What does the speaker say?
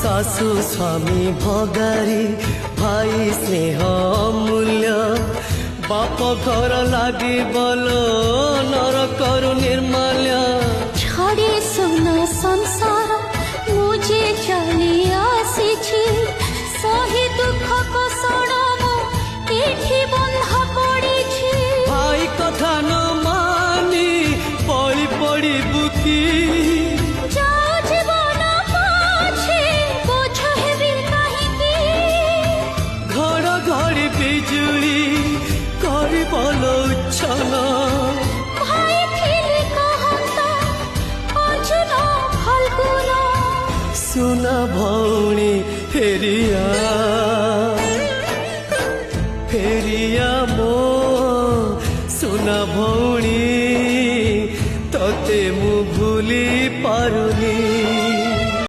শাশু স্বামী ভগারি ভাই স্নেহ অমূল্য বাপ ঘর লাগি বল নরকরু निर्मल्य छाड़े सोना संसार मुझे चली आसी सही दुख को सड़मो एठी बंधा पड़ी भाई कथा न मानी पड़ी पड़ी बुकी घड़ी बिजुली करी बोलो छन सुना भौणी फेरिया फेरिया